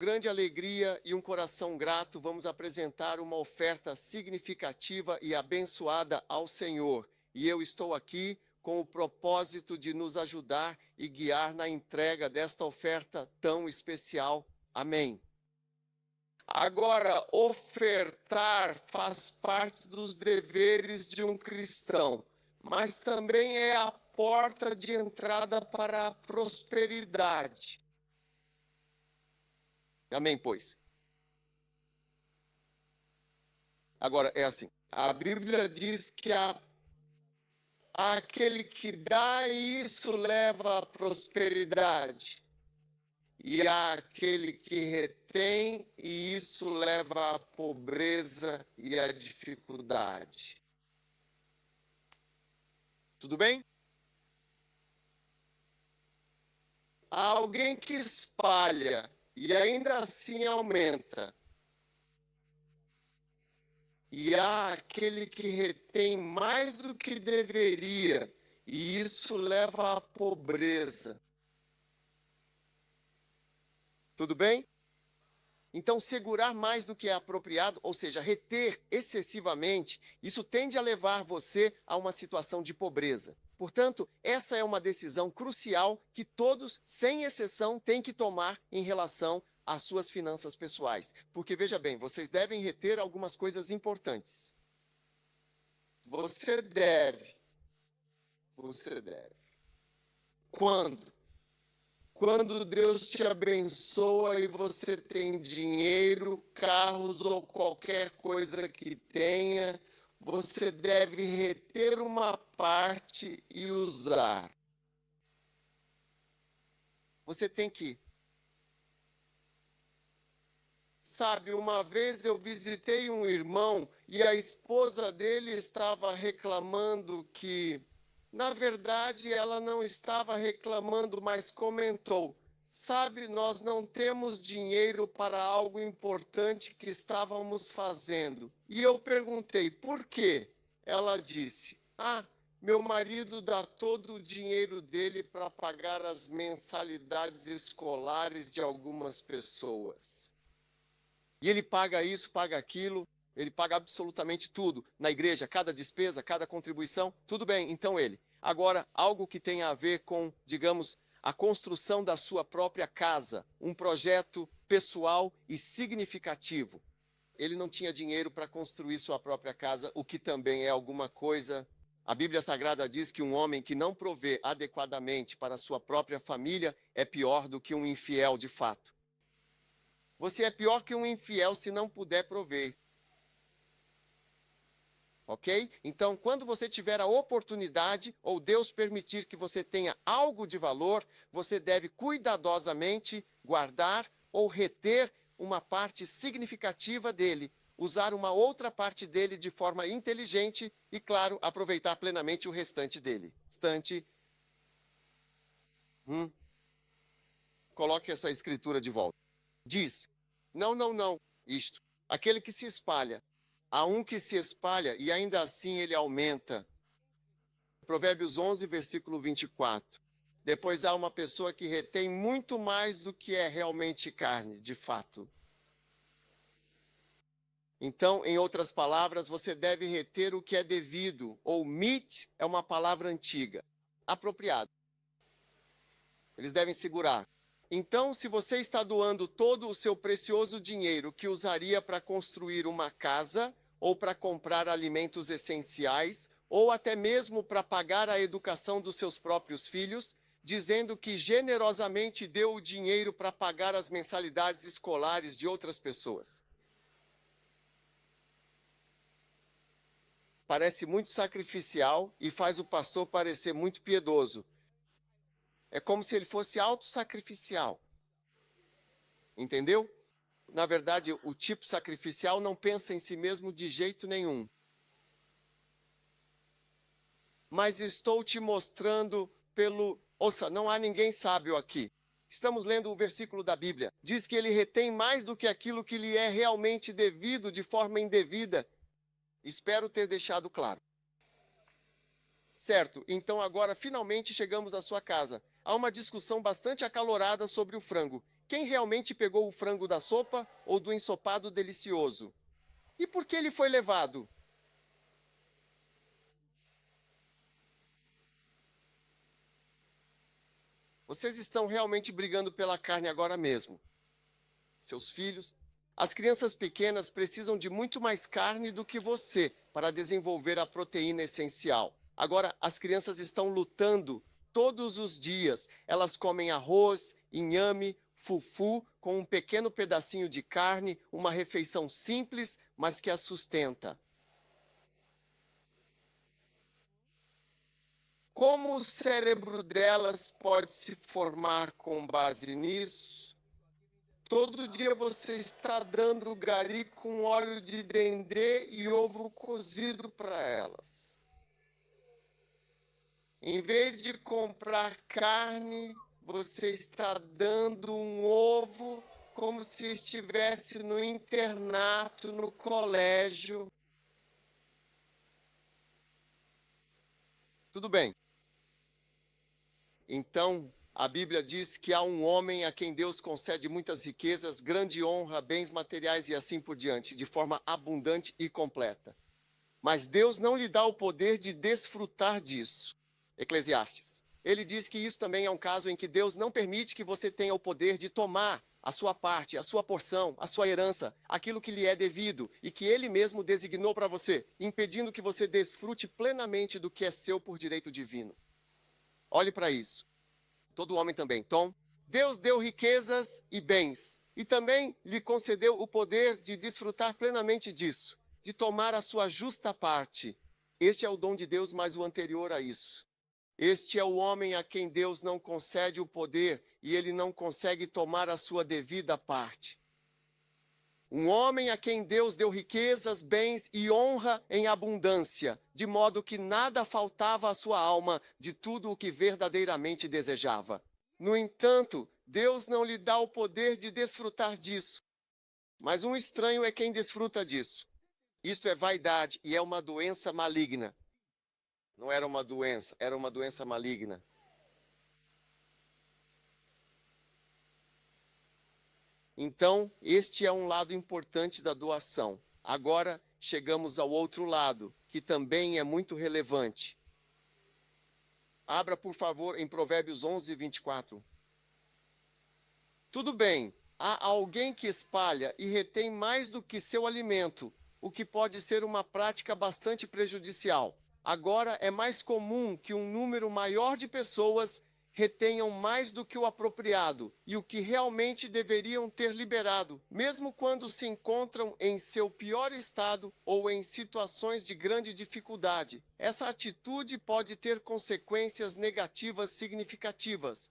Grande alegria e um coração grato, vamos apresentar uma oferta significativa e abençoada ao Senhor. E eu estou aqui com o propósito de nos ajudar e guiar na entrega desta oferta tão especial. Amém. Agora, ofertar faz parte dos deveres de um cristão, mas também é a porta de entrada para a prosperidade. Amém, pois. Agora, é assim, a Bíblia diz que aquele que dá isso leva à prosperidade, e aquele que retém, e isso leva à pobreza e à dificuldade. Tudo bem? Há alguém que espalha e ainda assim aumenta. E há aquele que retém mais do que deveria, e isso leva à pobreza. Tudo bem? Então, segurar mais do que é apropriado, ou seja, reter excessivamente, isso tende a levar você a uma situação de pobreza. Portanto, essa é uma decisão crucial que todos, sem exceção, têm que tomar em relação às suas finanças pessoais. Porque, veja bem, vocês devem reter algumas coisas importantes. Você deve. Quando? Quando Deus te abençoa e você tem dinheiro, carros ou qualquer coisa que tenha, você deve reter uma parte e usar. Você tem que. Sabe, uma vez eu visitei um irmão e a esposa dele estava reclamando que, na verdade, ela não estava reclamando, mas comentou: sabe, nós não temos dinheiro para algo importante que estávamos fazendo. E eu perguntei: por quê? Ela disse: meu marido dá todo o dinheiro dele para pagar as mensalidades escolares de algumas pessoas. E ele paga isso, paga aquilo, ele paga absolutamente tudo. Na igreja, cada despesa, cada contribuição, tudo bem, então ele. Agora, algo que tem a ver com, digamos, a construção da sua própria casa, um projeto pessoal e significativo. Ele não tinha dinheiro para construir sua própria casa, o que também é alguma coisa. A Bíblia Sagrada diz que um homem que não provê adequadamente para a sua própria família é pior do que um infiel de fato. Você é pior que um infiel se não puder prover. Ok? Então, quando você tiver a oportunidade, ou Deus permitir que você tenha algo de valor, você deve cuidadosamente guardar ou reter uma parte significativa dele, usar uma outra parte dele de forma inteligente e, claro, aproveitar plenamente o restante dele. Coloque essa escritura de volta. Diz: não, isto. Aquele que se espalha. Há um que se espalha e ainda assim ele aumenta. Provérbios 11, versículo 24. Depois há uma pessoa que retém muito mais do que é realmente carne, de fato. Então, em outras palavras, você deve reter o que é devido, ou mit é uma palavra antiga, apropriado. Eles devem segurar. Então, se você está doando todo o seu precioso dinheiro que usaria para construir uma casa, ou para comprar alimentos essenciais, ou até mesmo para pagar a educação dos seus próprios filhos, dizendo que generosamente deu o dinheiro para pagar as mensalidades escolares de outras pessoas. Parece muito sacrificial e faz o pastor parecer muito piedoso. É como se ele fosse autossacrificial. Entendeu? Na verdade, o tipo sacrificial não pensa em si mesmo de jeito nenhum. Mas estou te mostrando pelo... Ouça, não há ninguém sábio aqui. Estamos lendo o versículo da Bíblia. Diz que ele retém mais do que aquilo que lhe é realmente devido de forma indevida. Espero ter deixado claro. Certo, então agora finalmente chegamos à sua casa. Há uma discussão bastante acalorada sobre o frango. Quem realmente pegou o frango da sopa ou do ensopado delicioso? E por que ele foi levado? Vocês estão realmente brigando pela carne agora mesmo. Seus filhos. As crianças pequenas precisam de muito mais carne do que você para desenvolver a proteína essencial. Agora, as crianças estão lutando todos os dias. Elas comem arroz, inhame, fufu, com um pequeno pedacinho de carne, uma refeição simples, mas que as sustenta. Como o cérebro delas pode se formar com base nisso? Todo dia você está dando gari com óleo de dendê e ovo cozido para elas. Em vez de comprar carne, você está dando um ovo como se estivesse no internato, no colégio. Tudo bem. Então, a Bíblia diz que há um homem a quem Deus concede muitas riquezas, grande honra, bens materiais e assim por diante, de forma abundante e completa. Mas Deus não lhe dá o poder de desfrutar disso. Eclesiastes. Ele diz que isso também é um caso em que Deus não permite que você tenha o poder de tomar a sua parte, a sua porção, a sua herança, aquilo que lhe é devido e que ele mesmo designou para você, impedindo que você desfrute plenamente do que é seu por direito divino. Olhe para isso. Todo homem também. Tom, Deus deu riquezas e bens, e também lhe concedeu o poder de desfrutar plenamente disso, de tomar a sua justa parte. Este é o dom de Deus, mas o anterior a isso. Este é o homem a quem Deus não concede o poder e ele não consegue tomar a sua devida parte. Um homem a quem Deus deu riquezas, bens e honra em abundância, de modo que nada faltava à sua alma de tudo o que verdadeiramente desejava. No entanto, Deus não lhe dá o poder de desfrutar disso. Mas um estranho é quem desfruta disso. Isto é vaidade e é uma doença maligna. Não era uma doença, era uma doença maligna. Então, este é um lado importante da doação. Agora, chegamos ao outro lado, que também é muito relevante. Abra, por favor, em Provérbios 11, 24. Tudo bem, há alguém que espalha e retém mais do que seu alimento, o que pode ser uma prática bastante prejudicial. Agora, é mais comum que um número maior de pessoas retenham mais do que o apropriado e o que realmente deveriam ter liberado, mesmo quando se encontram em seu pior estado ou em situações de grande dificuldade. Essa atitude pode ter consequências negativas significativas.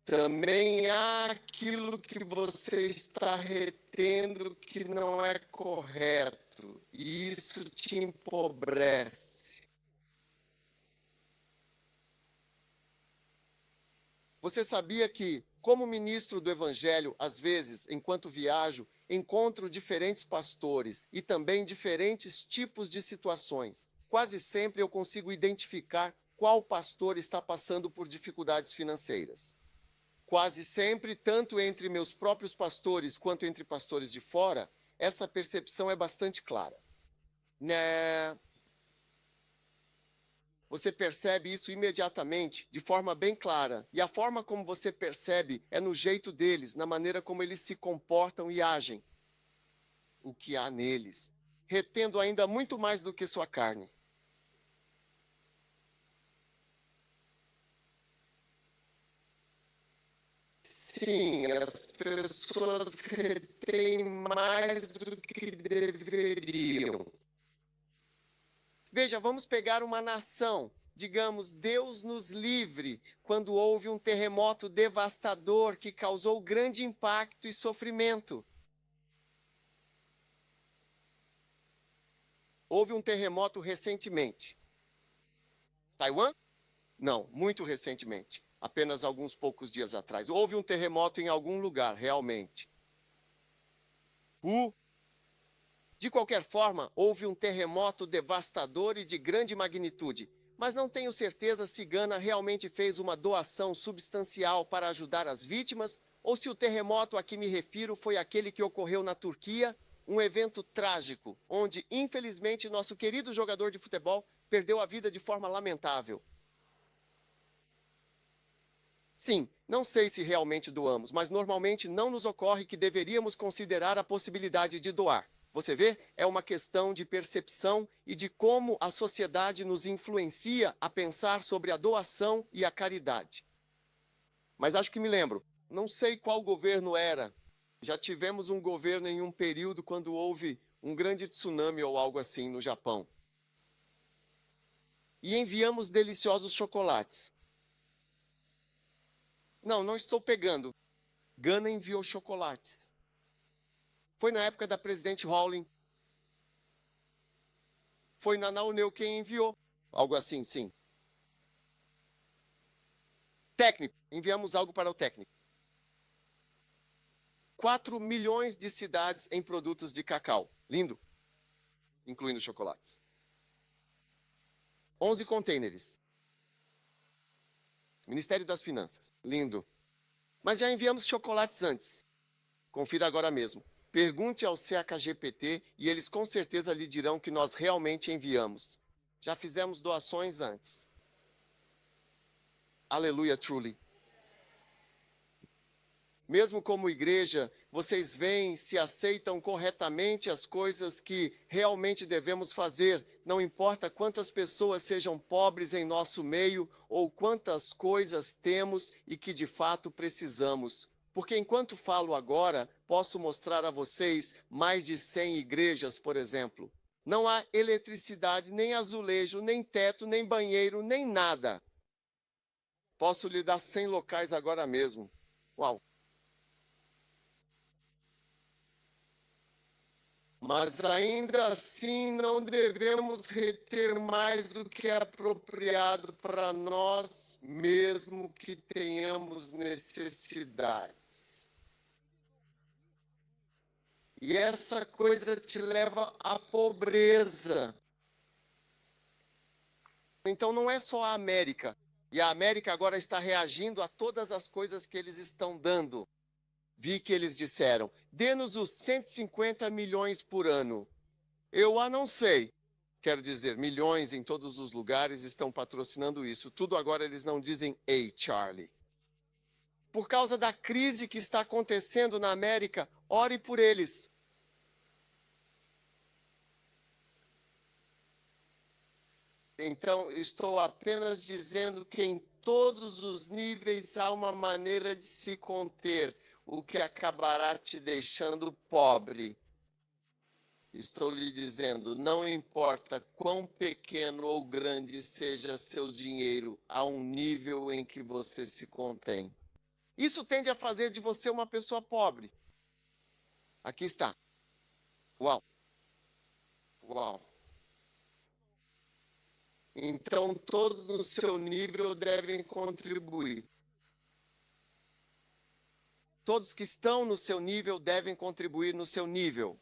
Também há aquilo que você está retendo que não é correto, e isso te empobrece. Você sabia que, como ministro do Evangelho, às vezes, enquanto viajo, encontro diferentes pastores e também diferentes tipos de situações. Quase sempre eu consigo identificar qual pastor está passando por dificuldades financeiras. Quase sempre, tanto entre meus próprios pastores quanto entre pastores de fora, essa percepção é bastante clara. Você percebe isso imediatamente, de forma bem clara. E a forma como você percebe é no jeito deles, na maneira como eles se comportam e agem. O que há neles, retendo ainda muito mais do que sua carne. Sim, as pessoas retêm mais do que deveriam. Veja, vamos pegar uma nação. Digamos, Deus nos livre quando houve um terremoto devastador que causou grande impacto e sofrimento. Houve um terremoto recentemente. Taiwan? Não, muito recentemente. Apenas alguns poucos dias atrás. Houve um terremoto em algum lugar, realmente. De qualquer forma, houve um terremoto devastador e de grande magnitude, mas não tenho certeza se Gana realmente fez uma doação substancial para ajudar as vítimas ou se o terremoto a que me refiro foi aquele que ocorreu na Turquia, um evento trágico, onde, infelizmente, nosso querido jogador de futebol perdeu a vida de forma lamentável. Sim, não sei se realmente doamos, mas normalmente não nos ocorre que deveríamos considerar a possibilidade de doar. Você vê? É uma questão de percepção e de como a sociedade nos influencia a pensar sobre a doação e a caridade. Mas acho que me lembro, não sei qual governo era. Já tivemos um governo em um período quando houve um grande tsunami ou algo assim no Japão. E enviamos deliciosos chocolates. Não, não estou pegando. Gana enviou chocolates. Foi na época da presidente Rowling. Foi na Nauneu quem enviou. Algo assim, sim. Técnico. Enviamos algo para o técnico. 4 milhões de cidades em produtos de cacau. Lindo. Incluindo chocolates. 11 containers. Ministério das Finanças. Lindo. Mas já enviamos chocolates antes. Confira agora mesmo. Pergunte ao CHGPT e eles com certeza lhe dirão que nós realmente enviamos. Já fizemos doações antes. Aleluia, truly. Mesmo como igreja, vocês veem se aceitam corretamente as coisas que realmente devemos fazer, não importa quantas pessoas sejam pobres em nosso meio ou quantas coisas temos e que de fato precisamos. Porque enquanto falo agora, posso mostrar a vocês mais de 100 igrejas, por exemplo. Não há eletricidade, nem azulejo, nem teto, nem banheiro, nem nada. Posso lhe dar 100 locais agora mesmo. Uau! Mas ainda assim não devemos reter mais do que é apropriado para nós, mesmo que tenhamos necessidades. E essa coisa te leva à pobreza. Então não é só a América. E a América agora está reagindo a todas as coisas que eles estão dando. Vi que eles disseram, dê-nos os 150 milhões por ano. Eu não sei. Quero dizer, milhões em todos os lugares estão patrocinando isso. Tudo agora eles não dizem, ei, Charlie. Por causa da crise que está acontecendo na América, ore por eles. Então, estou apenas dizendo que em todos os níveis há uma maneira de se conter, o que acabará te deixando pobre. Estou lhe dizendo, não importa quão pequeno ou grande seja seu dinheiro, há um nível em que você se contém. Isso tende a fazer de você uma pessoa pobre. Aqui está. Uau. Uau. Então, todos no seu nível devem contribuir. Todos que estão no seu nível devem contribuir no seu nível.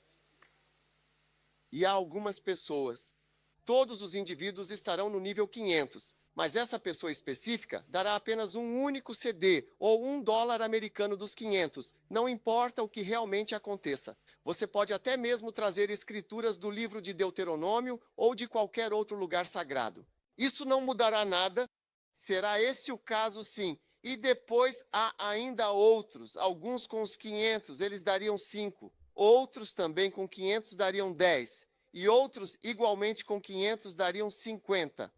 E há algumas pessoas. Todos os indivíduos estarão no nível 500, mas essa pessoa específica dará apenas um único CD ou $1 americano dos 500. Não importa o que realmente aconteça. Você pode até mesmo trazer escrituras do livro de Deuteronômio ou de qualquer outro lugar sagrado. Isso não mudará nada. Será esse o caso, sim. E depois há ainda outros. Alguns com os 500, eles dariam 5. Outros também com 500 dariam 10. E outros, igualmente com 500, dariam 50.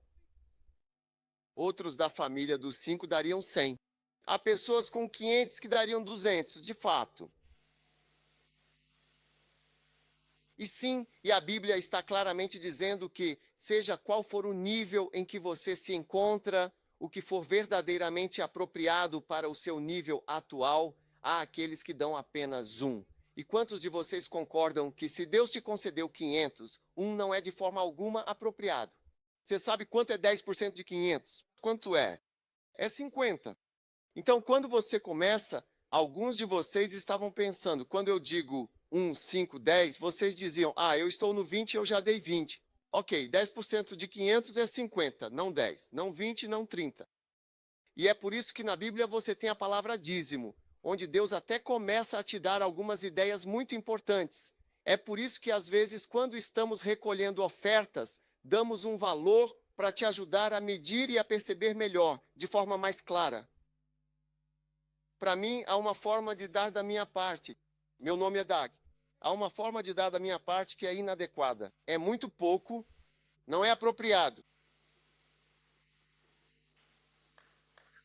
Outros da família dos 5 dariam 100. Há pessoas com 500 que dariam 200, de fato. E sim, e a Bíblia está claramente dizendo que, seja qual for o nível em que você se encontra, o que for verdadeiramente apropriado para o seu nível atual, há aqueles que dão apenas 1. E quantos de vocês concordam que se Deus te concedeu 500, 1 não é de forma alguma apropriado? Você sabe quanto é 10% de 500? Quanto é? É 50. Então, quando você começa, alguns de vocês estavam pensando, quando eu digo 1, 5, 10, vocês diziam, eu estou no 20, eu já dei 20. Ok, 10% de 500 é 50, não 10, não 20, não 30. E é por isso que na Bíblia você tem a palavra dízimo. onde Deus até começa a te dar algumas ideias muito importantes. É por isso que, às vezes, quando estamos recolhendo ofertas, damos um valor para te ajudar a medir e a perceber melhor, de forma mais clara. Para mim, há uma forma de dar da minha parte. Meu nome é Dag. Há uma forma de dar da minha parte que é inadequada. É muito pouco, não é apropriado.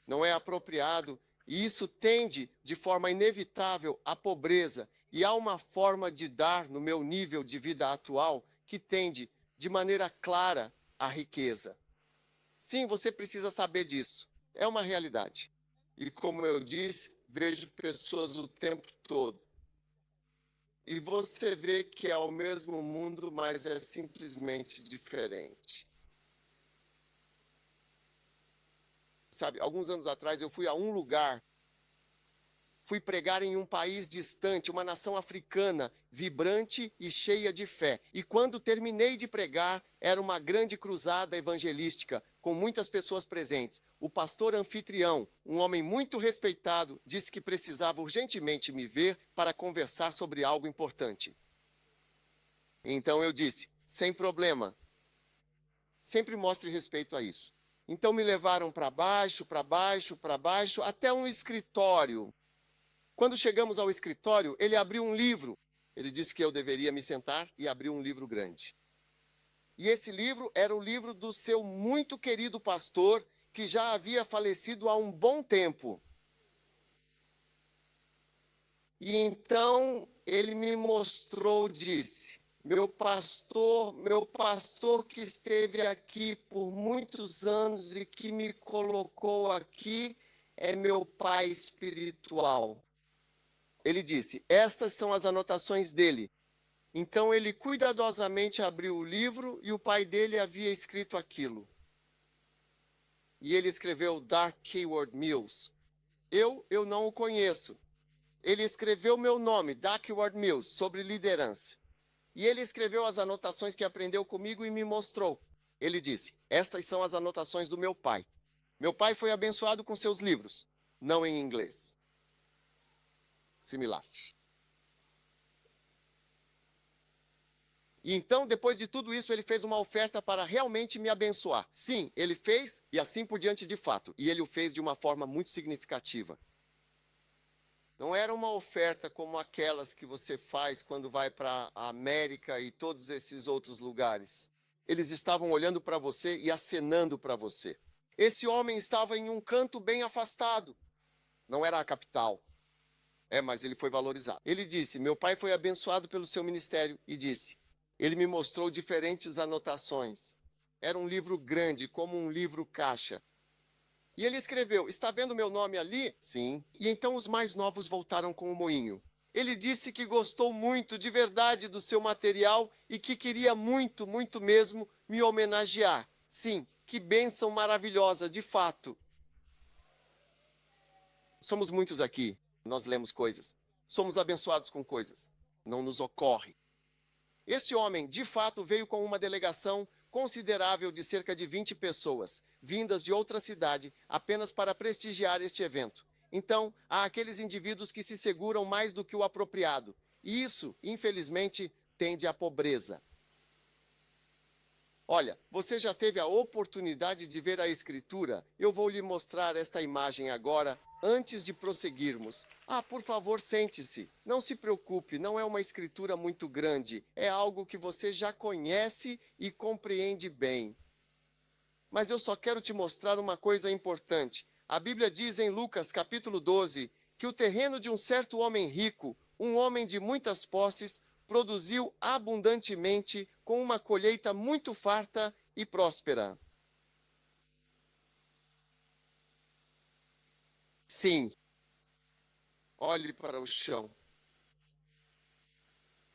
Não é apropriado, e isso tende, de forma inevitável, à pobreza. E há uma forma de dar, no meu nível de vida atual, que tende, de maneira clara, à riqueza. Sim, você precisa saber disso. É uma realidade. E como eu disse, vejo pessoas o tempo todo. E você vê que é o mesmo mundo, mas é simplesmente diferente. Sabe, alguns anos atrás eu fui a um lugar, fui pregar em um país distante, uma nação africana, vibrante e cheia de fé. E quando terminei de pregar, era uma grande cruzada evangelística, com muitas pessoas presentes. O pastor anfitrião, um homem muito respeitado, disse que precisava urgentemente me ver para conversar sobre algo importante. Então eu disse, sem problema, sempre mostre respeito a isso. Então me levaram para baixo, para baixo, para baixo, até um escritório. Quando chegamos ao escritório, ele abriu um livro. Ele disse que eu deveria me sentar e abriu um livro grande. E esse livro era o livro do seu muito querido pastor, que já havia falecido há um bom tempo. E então ele me mostrou, disse, meu pastor que esteve aqui por muitos anos e que me colocou aqui, é meu pai espiritual. Ele disse, estas são as anotações dele. Então ele cuidadosamente abriu o livro e o pai dele havia escrito aquilo. E ele escreveu Dark Keyword Mills. Eu não o conheço. Ele escreveu meu nome, Dark Keyword Mills, sobre liderança. E ele escreveu as anotações que aprendeu comigo e me mostrou. Ele disse, estas são as anotações do meu pai. Meu pai foi abençoado com seus livros, não em inglês. Similar. E então, depois de tudo isso, ele fez uma oferta para realmente me abençoar. Sim, ele fez, e assim por diante de fato. E ele o fez de uma forma muito significativa. Não era uma oferta como aquelas que você faz quando vai para a América e todos esses outros lugares. Eles estavam olhando para você e acenando para você. Esse homem estava em um canto bem afastado. Não era a capital. Mas ele foi valorizado. Ele disse, meu pai foi abençoado pelo seu ministério. E disse, ele me mostrou diferentes anotações. Era um livro grande, como um livro caixa. E ele escreveu, está vendo meu nome ali? Sim. E então os mais novos voltaram com o moinho. Ele disse que gostou muito, de verdade, do seu material e que queria muito, muito mesmo, me homenagear. Sim, que bênção maravilhosa, de fato. Somos muitos aqui, nós lemos coisas. Somos abençoados com coisas. Não nos ocorre. Este homem, de fato, veio com uma delegação considerável de cerca de 20 pessoas, vindas de outra cidade, apenas para prestigiar este evento. Então, há aqueles indivíduos que se seguram mais do que o apropriado. E isso, infelizmente, tende à pobreza. Olha, você já teve a oportunidade de ver a escritura? Eu vou lhe mostrar esta imagem agora, antes de prosseguirmos. Por favor, sente-se. Não se preocupe, não é uma escritura muito grande. É algo que você já conhece e compreende bem. Mas eu só quero te mostrar uma coisa importante. A Bíblia diz em Lucas, capítulo 12, que o terreno de um certo homem rico, um homem de muitas posses, produziu abundantemente com uma colheita muito farta e próspera. Sim. Olhe para o chão.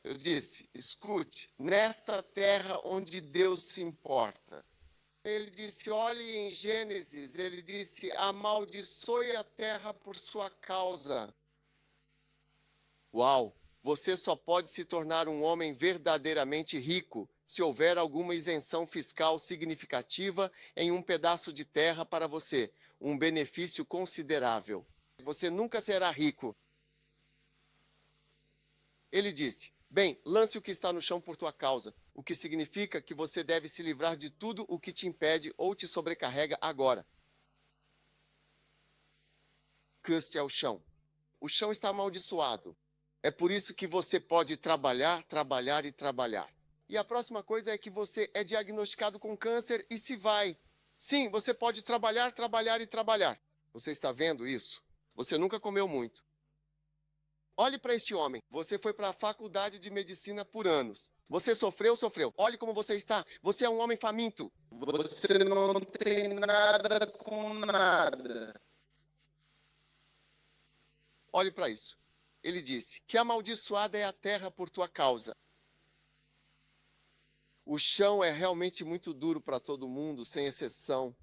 Eu disse, escute, nesta terra onde Deus se importa. Ele disse, olhe em Gênesis, ele disse, amaldiçoe a terra por sua causa. Uau! Você só pode se tornar um homem verdadeiramente rico se houver alguma isenção fiscal significativa em um pedaço de terra para você, um benefício considerável. você nunca será rico. Ele disse: bem, lance o que está no chão por tua causa, o que significa que você deve se livrar de tudo o que te impede ou te sobrecarrega agora. Custe ao chão. O chão está amaldiçoado. É por isso que você pode trabalhar, trabalhar e trabalhar. E a próxima coisa é que você é diagnosticado com câncer e se vai. Sim, você pode trabalhar, trabalhar e trabalhar. Você está vendo isso? Você nunca comeu muito. Olhe para este homem. Você foi para a faculdade de medicina por anos. Você sofreu, sofreu. Olhe como você está. Você é um homem faminto. Você não tem nada com nada. Olhe para isso. Ele disse: que amaldiçoada é a terra por tua causa. O chão é realmente muito duro para todo mundo, sem exceção.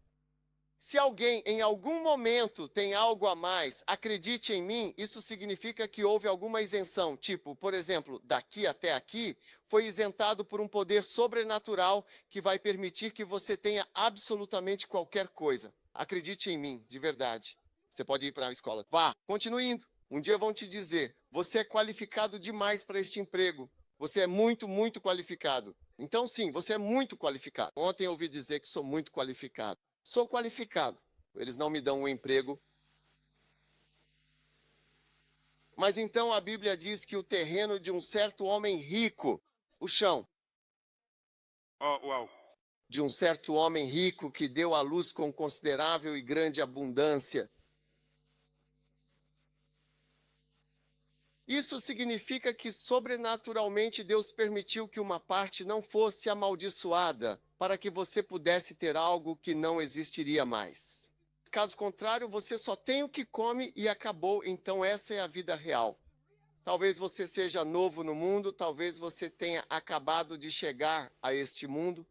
Se alguém em algum momento tem algo a mais, acredite em mim, isso significa que houve alguma isenção. Tipo, por exemplo, daqui até aqui, foi isentado por um poder sobrenatural que vai permitir que você tenha absolutamente qualquer coisa. Acredite em mim, de verdade. Você pode ir para a escola. Vá, continue indo. Um dia vão te dizer: você é qualificado demais para este emprego. Você é muito, muito qualificado. Então, sim, você é muito qualificado. Ontem eu ouvi dizer que sou muito qualificado. Sou qualificado. Eles não me dão um emprego. Mas então a Bíblia diz que o terreno de um certo homem rico, o chão, de um certo homem rico que deu à luz com considerável e grande abundância. Isso significa que sobrenaturalmente Deus permitiu que uma parte não fosse amaldiçoada, para que você pudesse ter algo que não existiria mais. Caso contrário, você só tem o que come e acabou, então essa é a vida real. Talvez você seja novo no mundo, talvez você tenha acabado de chegar a este mundo.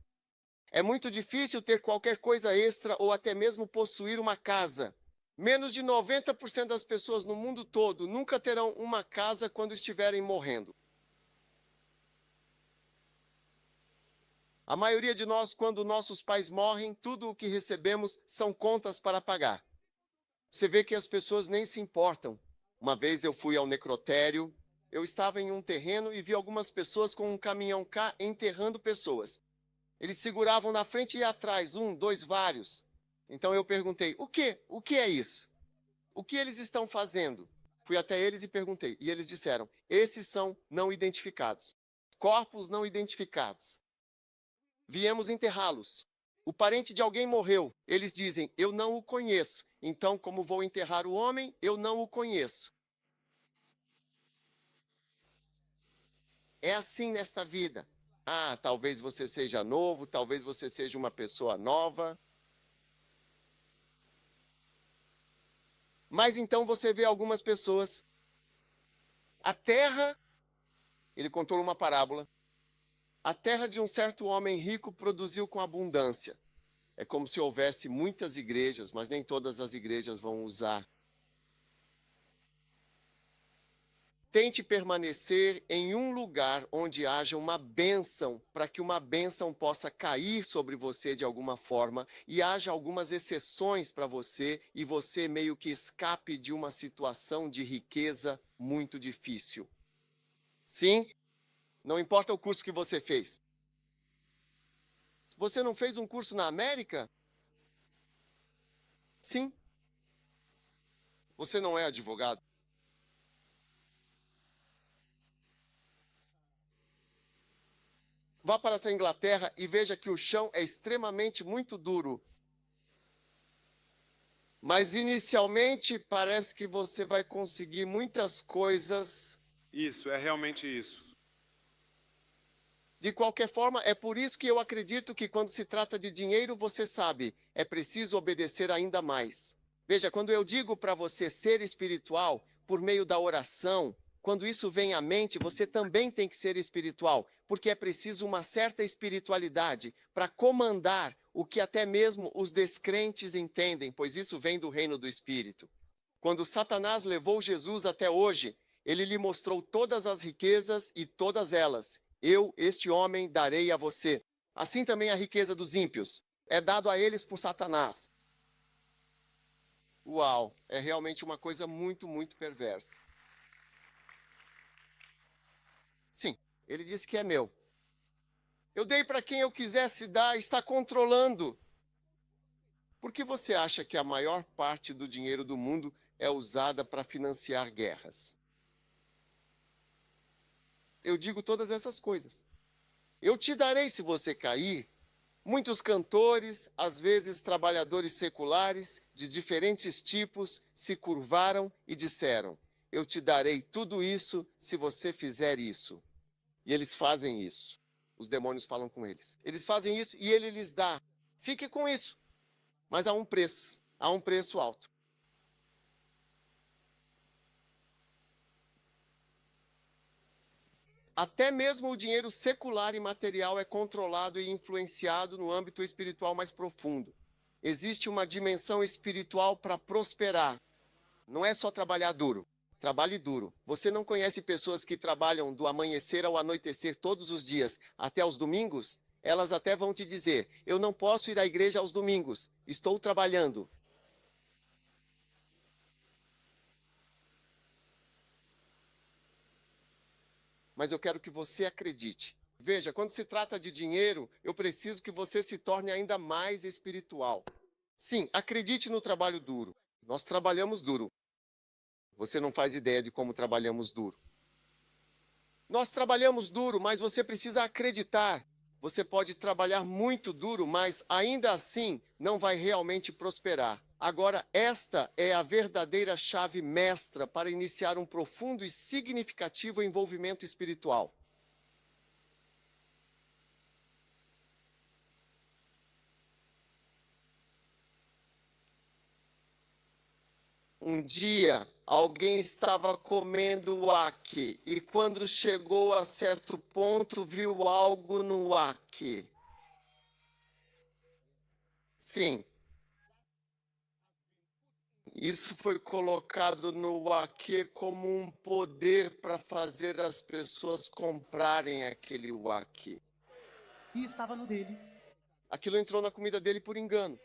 É muito difícil ter qualquer coisa extra ou até mesmo possuir uma casa. Menos de 90% das pessoas no mundo todo nunca terão uma casa quando estiverem morrendo. A maioria de nós, quando nossos pais morrem, tudo o que recebemos são contas para pagar. Você vê que as pessoas nem se importam. Uma vez eu fui ao necrotério, eu estava em um terreno e vi algumas pessoas com um caminhão cá enterrando pessoas. Eles seguravam na frente e atrás, um, dois, vários. Então eu perguntei: o quê? O que é isso? O que eles estão fazendo? Fui até eles e perguntei. E eles disseram: esses são não identificados. Corpos não identificados. Viemos enterrá-los. O parente de alguém morreu. Eles dizem: eu não o conheço. Então, como vou enterrar o homem, eu não o conheço. É assim nesta vida. Ah, talvez você seja novo, talvez você seja uma pessoa nova. Mas então você vê algumas pessoas. A terra, ele contou uma parábola. A terra de um certo homem rico produziu com abundância. É como se houvesse muitas igrejas, mas nem todas as igrejas vão usar. Tente permanecer em um lugar onde haja uma bênção, para que uma bênção possa cair sobre você de alguma forma e haja algumas exceções para você e você meio que escape de uma situação de riqueza muito difícil. Sim, não importa o curso que você fez. Você não fez um curso na América? Sim. Você não é advogado? Vá para essa Inglaterra e veja que o chão é extremamente muito duro. Mas inicialmente parece que você vai conseguir muitas coisas. Isso, é realmente isso. De qualquer forma, é por isso que eu acredito que quando se trata de dinheiro, você sabe, é preciso obedecer ainda mais. Veja, quando eu digo para você ser espiritual por meio da oração, quando isso vem à mente, você também tem que ser espiritual, porque é preciso uma certa espiritualidade para comandar o que até mesmo os descrentes entendem, pois isso vem do reino do Espírito. Quando Satanás levou Jesus até hoje, ele lhe mostrou todas as riquezas e todas elas. Eu, este homem, darei a você. Assim também a riqueza dos ímpios é dado a eles por Satanás. Uau, é realmente uma coisa muito, muito perversa. Sim, ele disse que é meu. Eu dei para quem eu quisesse dar, está controlando. Por que você acha que a maior parte do dinheiro do mundo é usada para financiar guerras? Eu digo todas essas coisas. Eu te darei se você cair. Muitos cantores, às vezes trabalhadores seculares, de diferentes tipos, se curvaram e disseram: eu te darei tudo isso se você fizer isso. E eles fazem isso. Os demônios falam com eles. Eles fazem isso e ele lhes dá. Fique com isso. Mas há um preço alto. Até mesmo o dinheiro secular e material é controlado e influenciado no âmbito espiritual mais profundo. Existe uma dimensão espiritual para prosperar. Não é só trabalhar duro. Trabalhe duro. Você não conhece pessoas que trabalham do amanhecer ao anoitecer todos os dias, até aos domingos? Elas até vão te dizer: eu não posso ir à igreja aos domingos, estou trabalhando. Mas eu quero que você acredite. Veja, quando se trata de dinheiro, eu preciso que você se torne ainda mais espiritual. Sim, acredite no trabalho duro. Nós trabalhamos duro. Você não faz ideia de como trabalhamos duro. Nós trabalhamos duro, mas você precisa acreditar. Você pode trabalhar muito duro, mas ainda assim não vai realmente prosperar. Agora, esta é a verdadeira chave mestra para iniciar um profundo e significativo envolvimento espiritual. Um dia, alguém estava comendo uaque e quando chegou a certo ponto, viu algo no uaque. Sim, isso foi colocado no uaque como um poder para fazer as pessoas comprarem aquele uaque. E estava no dele. Aquilo entrou na comida dele por engano.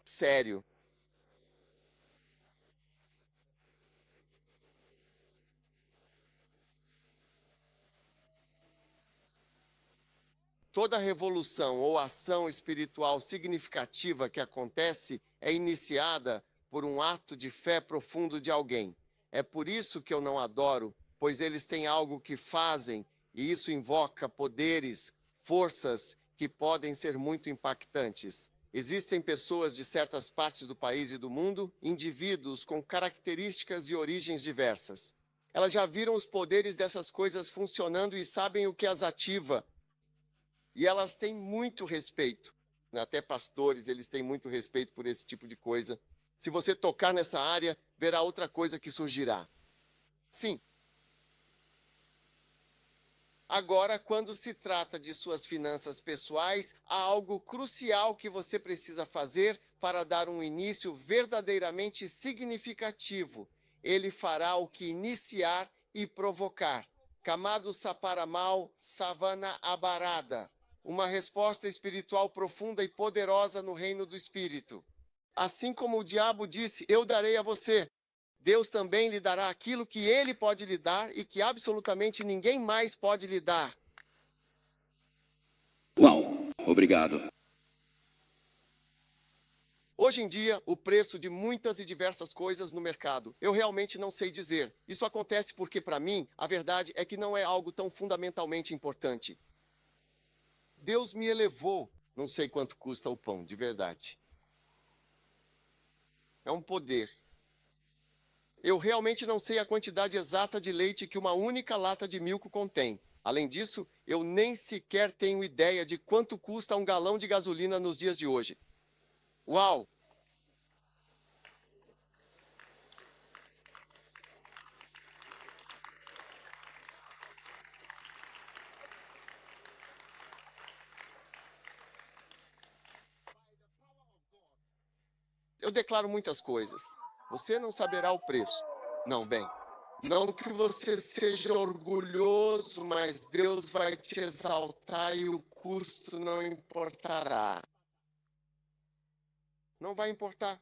Sério. Toda revolução ou ação espiritual significativa que acontece é iniciada por um ato de fé profundo de alguém. É por isso que eu não adoro, pois eles têm algo que fazem e isso invoca poderes, forças que podem ser muito impactantes. Existem pessoas de certas partes do país e do mundo, indivíduos com características e origens diversas. Elas já viram os poderes dessas coisas funcionando e sabem o que as ativa. E elas têm muito respeito. Até pastores, eles têm muito respeito por esse tipo de coisa. Se você tocar nessa área, verá outra coisa que surgirá. Sim. Agora, quando se trata de suas finanças pessoais, há algo crucial que você precisa fazer para dar um início verdadeiramente significativo. Ele fará o que iniciar e provocar. Kamado Saparamal Savana Abarada. Uma resposta espiritual profunda e poderosa no reino do Espírito. Assim como o diabo disse, eu darei a você. Deus também lhe dará aquilo que ele pode lhe dar e que absolutamente ninguém mais pode lhe dar. Uau, obrigado. Hoje em dia, o preço de muitas e diversas coisas no mercado, eu realmente não sei dizer. Isso acontece porque, para mim, a verdade é que não é algo tão fundamentalmente importante. Deus me elevou. Não sei quanto custa o pão, de verdade. É um poder. Eu realmente não sei a quantidade exata de leite que uma única lata de milco contém. Além disso, eu nem sequer tenho ideia de quanto custa um galão de gasolina nos dias de hoje. Uau! Eu declaro muitas coisas. Você não saberá o preço. Não, bem. Não que você seja orgulhoso, mas Deus vai te exaltar e o custo não importará. Não vai importar.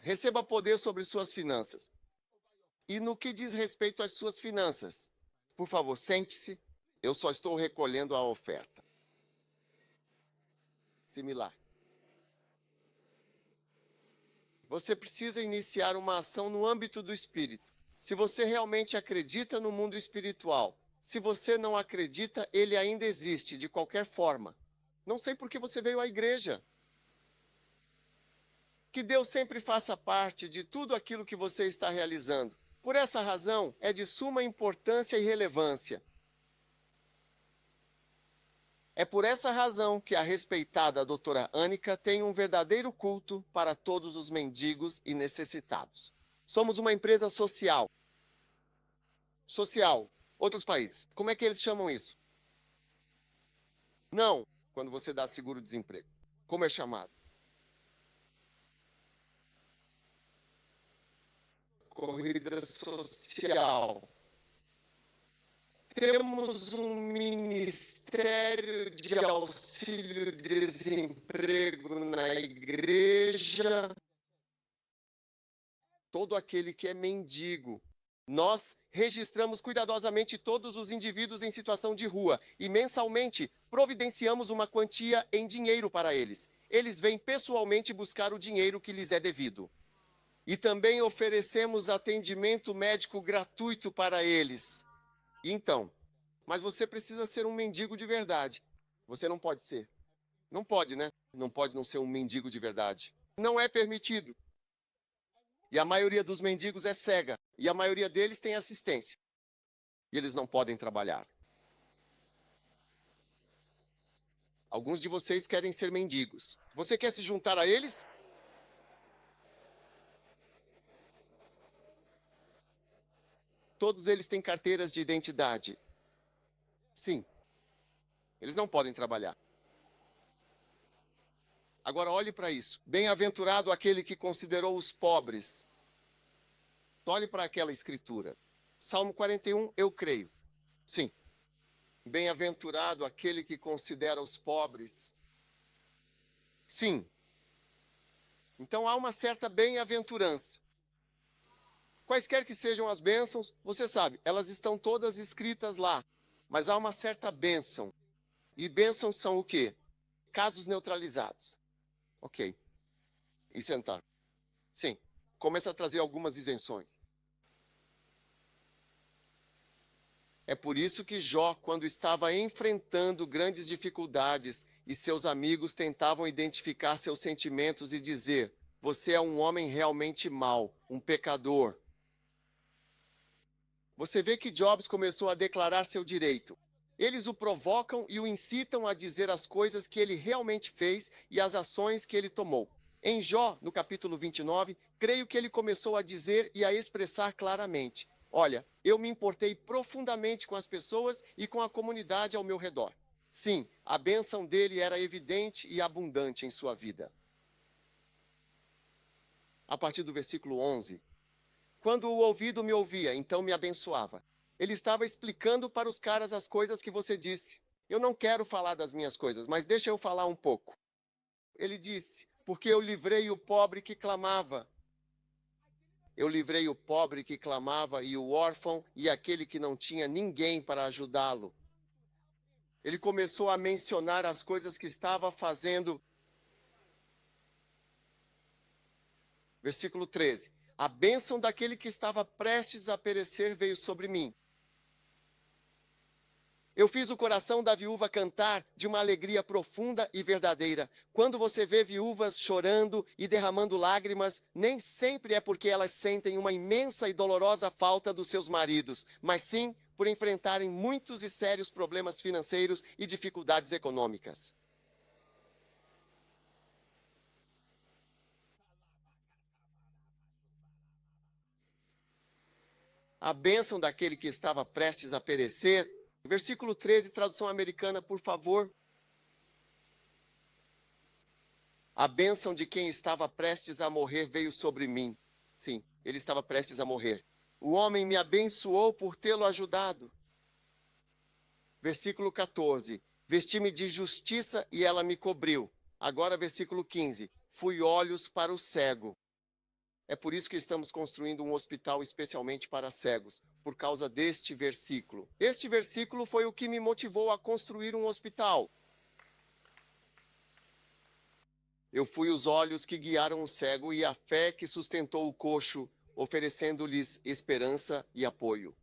Receba poder sobre suas finanças. E no que diz respeito às suas finanças, por favor, sente-se. Eu só estou recolhendo a oferta. Similar. Você precisa iniciar uma ação no âmbito do espírito. Se você realmente acredita no mundo espiritual, se você não acredita, ele ainda existe de qualquer forma. Não sei por que você veio à igreja. Que Deus sempre faça parte de tudo aquilo que você está realizando. Por essa razão, é de suma importância e relevância. É por essa razão que a respeitada doutora Ânica tem um verdadeiro culto para todos os mendigos e necessitados. Somos uma empresa social. Social. Outros países. Como é que eles chamam isso? Não, quando você dá seguro-desemprego. Como é chamado? Corrida social. Temos um ministério de auxílio-desemprego na igreja. Todo aquele que é mendigo. Nós registramos cuidadosamente todos os indivíduos em situação de rua e mensalmente providenciamos uma quantia em dinheiro para eles. Eles vêm pessoalmente buscar o dinheiro que lhes é devido. E também oferecemos atendimento médico gratuito para eles. Então, mas você precisa ser um mendigo de verdade. Você não pode ser. Não pode, né? Não pode não ser um mendigo de verdade. Não é permitido. E a maioria dos mendigos é cega. E a maioria deles tem assistência. E eles não podem trabalhar. Alguns de vocês querem ser mendigos. Você quer se juntar a eles? Todos eles têm carteiras de identidade. Sim. Eles não podem trabalhar. Agora olhe para isso. Bem-aventurado aquele que considerou os pobres. Olhe para aquela escritura. Salmo 41, eu creio. Sim. Bem-aventurado aquele que considera os pobres. Sim. Então há uma certa bem-aventurança. Quaisquer que sejam as bênçãos, você sabe, elas estão todas escritas lá. Mas há uma certa bênção. E bênçãos são o quê? Casos neutralizados. Ok. E sentar. Sim. Começa a trazer algumas isenções. É por isso que Jó, quando estava enfrentando grandes dificuldades e seus amigos tentavam identificar seus sentimentos e dizer: você é um homem realmente mau, um pecador. Você vê que Jobs começou a declarar seu direito. Eles o provocam e o incitam a dizer as coisas que ele realmente fez e as ações que ele tomou. Em Jó, no capítulo 29, creio que ele começou a dizer e a expressar claramente: olha, eu me importei profundamente com as pessoas e com a comunidade ao meu redor. Sim, a bênção dele era evidente e abundante em sua vida. A partir do versículo 11. Quando o ouvido me ouvia, então me abençoava. Ele estava explicando para os caras as coisas que você disse. Eu não quero falar das minhas coisas, mas deixa eu falar um pouco. Ele disse: porque eu livrei o pobre que clamava. Eu livrei o pobre que clamava e o órfão e aquele que não tinha ninguém para ajudá-lo. Ele começou a mencionar as coisas que estava fazendo. Versículo 13. A bênção daquele que estava prestes a perecer veio sobre mim. Eu fiz o coração da viúva cantar de uma alegria profunda e verdadeira. Quando você vê viúvas chorando e derramando lágrimas, nem sempre é porque elas sentem uma imensa e dolorosa falta dos seus maridos, mas sim por enfrentarem muitos e sérios problemas financeiros e dificuldades econômicas. A bênção daquele que estava prestes a perecer. Versículo 13, tradução americana, por favor. A bênção de quem estava prestes a morrer veio sobre mim. Sim, ele estava prestes a morrer. O homem me abençoou por tê-lo ajudado. Versículo 14. Vesti-me de justiça e ela me cobriu. Agora, versículo 15. Fui olhos para o cego. É por isso que estamos construindo um hospital especialmente para cegos, por causa deste versículo. Este versículo foi o que me motivou a construir um hospital. Eu fui os olhos que guiaram o cego e a fé que sustentou o coxo, oferecendo-lhes esperança e apoio.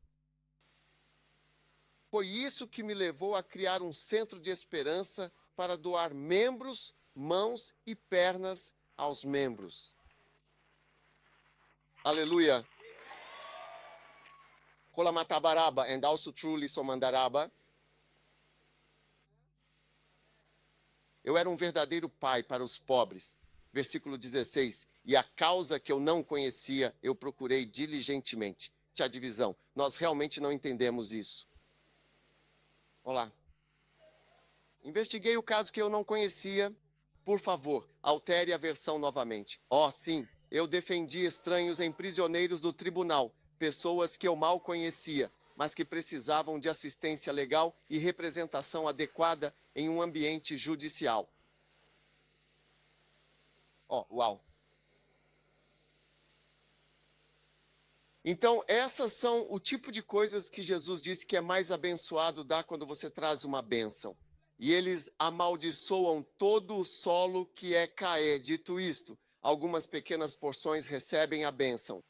Foi isso que me levou a criar um centro de esperança para doar membros, mãos e pernas aos membros. Aleluia. Kolamatabaraba and also truly somandaraba. Eu era um verdadeiro pai para os pobres. Versículo 16. E a causa que eu não conhecia, eu procurei diligentemente. Tia divisão, nós realmente não entendemos isso. Olá. Investiguei o caso que eu não conhecia. Por favor, altere a versão novamente. Oh, sim, eu defendi estranhos em prisioneiros do tribunal, pessoas que eu mal conhecia, mas que precisavam de assistência legal e representação adequada em um ambiente judicial. Oh, uau. Então, essas são o tipo de coisas que Jesus disse que é mais abençoado dar quando você traz uma bênção. E eles amaldiçoam todo o solo que é caé. Dito isto, algumas pequenas porções recebem a bênção.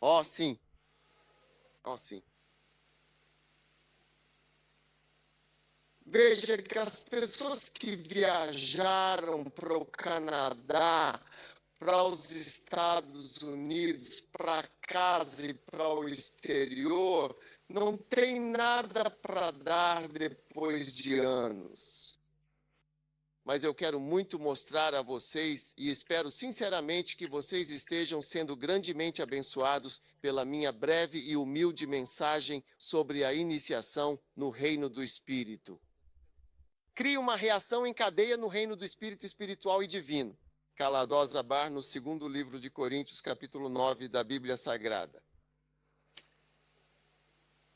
Oh, sim. Oh, sim. Veja que as pessoas que viajaram para o Canadá, para os Estados Unidos, para casa e para o exterior, não tem nada para dar depois de anos. Mas eu quero muito mostrar a vocês e espero sinceramente que vocês estejam sendo grandemente abençoados pela minha breve e humilde mensagem sobre a iniciação no reino do Espírito. Crie uma reação em cadeia no reino do Espírito espiritual e divino. Caladosa Bar, no segundo livro de Coríntios, capítulo 9 da Bíblia Sagrada.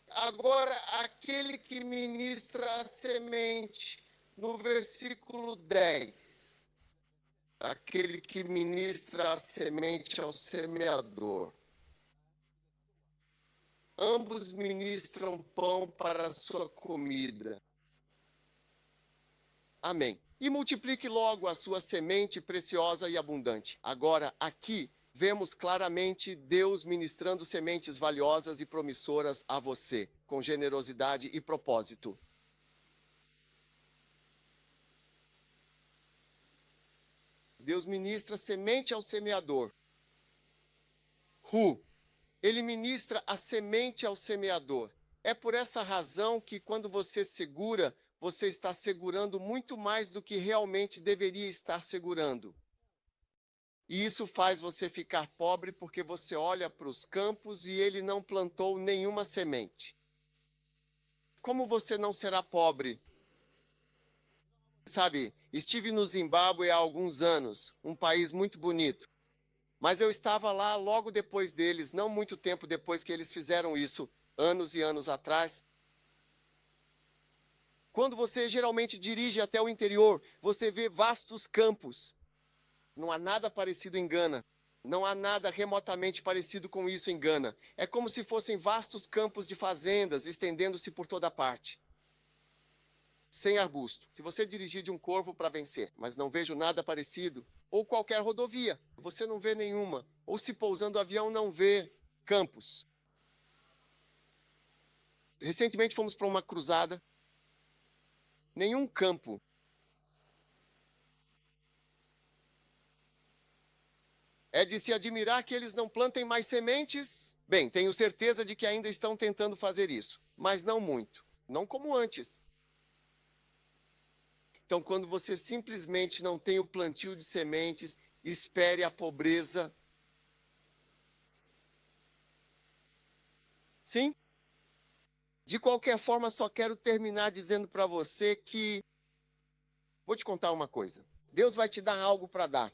Agora, aquele que ministra a semente, no versículo 10. Aquele que ministra a semente ao semeador. Ambos ministram pão para a sua comida. Amém. E multiplique logo a sua semente preciosa e abundante. Agora, aqui, vemos claramente Deus ministrando sementes valiosas e promissoras a você, com generosidade e propósito. Deus ministra semente ao semeador. Ele ministra a semente ao semeador. É por essa razão que quando você segura, você está segurando muito mais do que realmente deveria estar segurando. E isso faz você ficar pobre porque você olha para os campos e ele não plantou nenhuma semente. Como você não será pobre? Sabe, estive no Zimbábue há alguns anos, um país muito bonito. Mas eu estava lá logo depois deles, não muito tempo depois que eles fizeram isso, anos e anos atrás. Quando você geralmente dirige até o interior, você vê vastos campos. Não há nada parecido em Gana. Não há nada remotamente parecido com isso em Gana. É como se fossem vastos campos de fazendas estendendo-se por toda parte. Sem arbusto. Se você dirigir de um Corvo para Vencer, mas não vejo nada parecido, ou qualquer rodovia, você não vê nenhuma. Ou se pousando avião, não vê campos. Recentemente fomos para uma cruzada. Nenhum campo. É de se admirar que eles não plantem mais sementes? Bem, tenho certeza de que ainda estão tentando fazer isso, mas não muito. Não como antes. Então, quando você simplesmente não tem o plantio de sementes, espere a pobreza. Sim? De qualquer forma, só quero terminar dizendo para você que... Vou te contar uma coisa. Deus vai te dar algo para dar.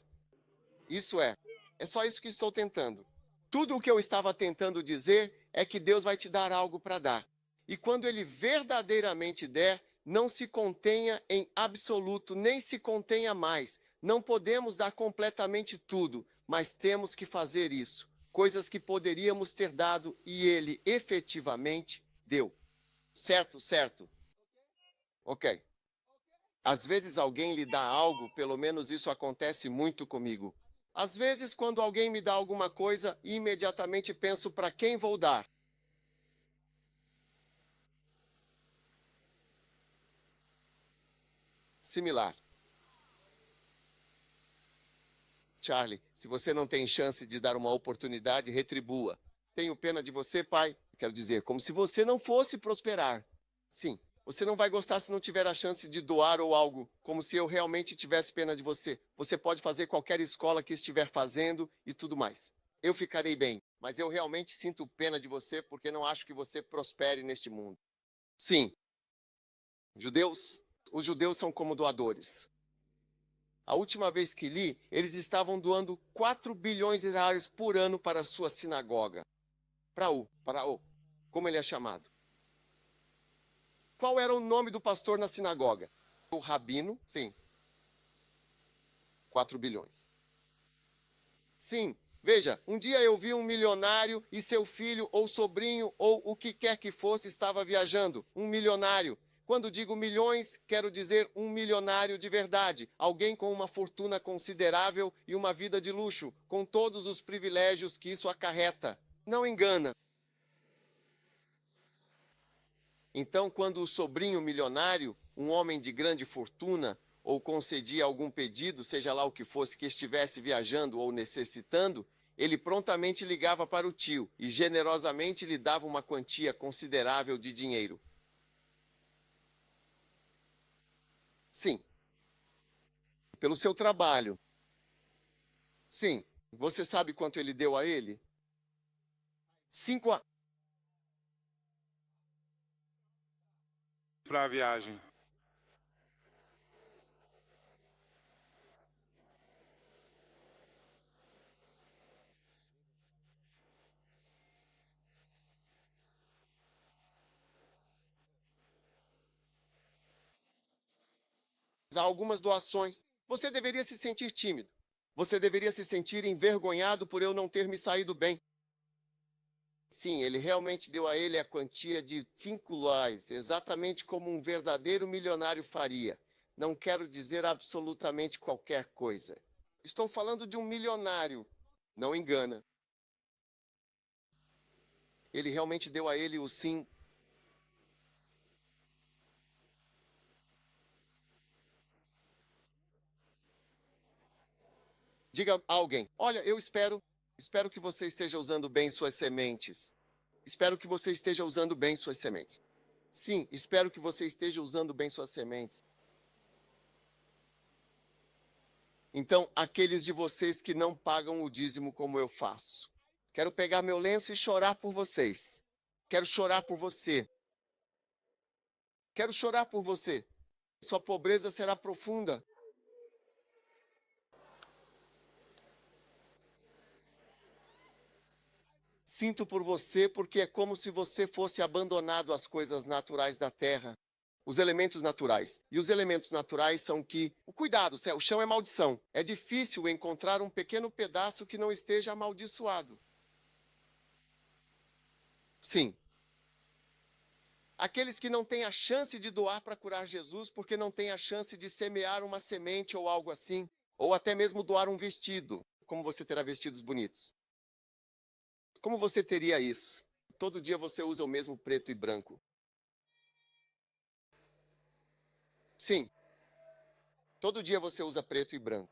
Isso é só isso que estou tentando. Tudo o que eu estava tentando dizer é que Deus vai te dar algo para dar. E quando Ele verdadeiramente der, não se contenha em absoluto, nem se contenha mais. Não podemos dar completamente tudo, mas temos que fazer isso. Coisas que poderíamos ter dado e ele efetivamente deu. Certo? Certo. Ok. Às vezes alguém lhe dá algo, pelo menos isso acontece muito comigo. Às vezes, quando alguém me dá alguma coisa, imediatamente penso para quem vou dar. Similar. Charlie, se você não tem chance de dar uma oportunidade, retribua. Tenho pena de você, pai. Quero dizer, como se você não fosse prosperar. Sim, você não vai gostar se não tiver a chance de doar ou algo, como se eu realmente tivesse pena de você. Você pode fazer qualquer escola que estiver fazendo e tudo mais. Eu ficarei bem, mas eu realmente sinto pena de você porque não acho que você prospere neste mundo. Sim, os judeus são como doadores. A última vez que li, eles estavam doando 4 bilhões de reais por ano para a sua sinagoga. Como ele é chamado. Qual era o nome do pastor na sinagoga? O rabino, sim. 4 bilhões. Sim, veja, um dia eu vi um milionário e seu filho ou sobrinho ou o que quer que fosse estava viajando. Um milionário. Quando digo milhões, quero dizer um milionário de verdade. Alguém com uma fortuna considerável e uma vida de luxo, com todos os privilégios que isso acarreta. Não engana. Então, quando o sobrinho milionário, um homem de grande fortuna, ou concedia algum pedido, seja lá o que fosse que estivesse viajando ou necessitando, ele prontamente ligava para o tio e generosamente lhe dava uma quantia considerável de dinheiro. Sim. Pelo seu trabalho. Sim. Você sabe quanto ele deu a ele? 5 a... Para a viagem. Há algumas doações. Você deveria se sentir tímido. Você deveria se sentir envergonhado por eu não ter me saído bem. Sim, ele realmente deu a ele a quantia de 5 lois, exatamente como um verdadeiro milionário faria. Não quero dizer absolutamente qualquer coisa. Estou falando de um milionário. Não engana. Ele realmente deu a ele o sim. Diga a alguém: olha, eu espero que você esteja usando bem suas sementes. Espero que você esteja usando bem suas sementes. Sim, espero que você esteja usando bem suas sementes. Então, aqueles de vocês que não pagam o dízimo como eu faço. Quero pegar meu lenço e chorar por vocês. Quero chorar por você. Quero chorar por você. Sua pobreza será profunda. Sinto por você porque é como se você fosse abandonado às coisas naturais da terra. Os elementos naturais. E os elementos naturais são que... Cuidado, o chão é maldição. É difícil encontrar um pequeno pedaço que não esteja amaldiçoado. Sim. Aqueles que não têm a chance de doar para curar Jesus porque não têm a chance de semear uma semente ou algo assim. Ou até mesmo doar um vestido. Como você terá vestidos bonitos? Como você teria isso? Todo dia você usa o mesmo preto e branco. Sim. Todo dia você usa preto e branco.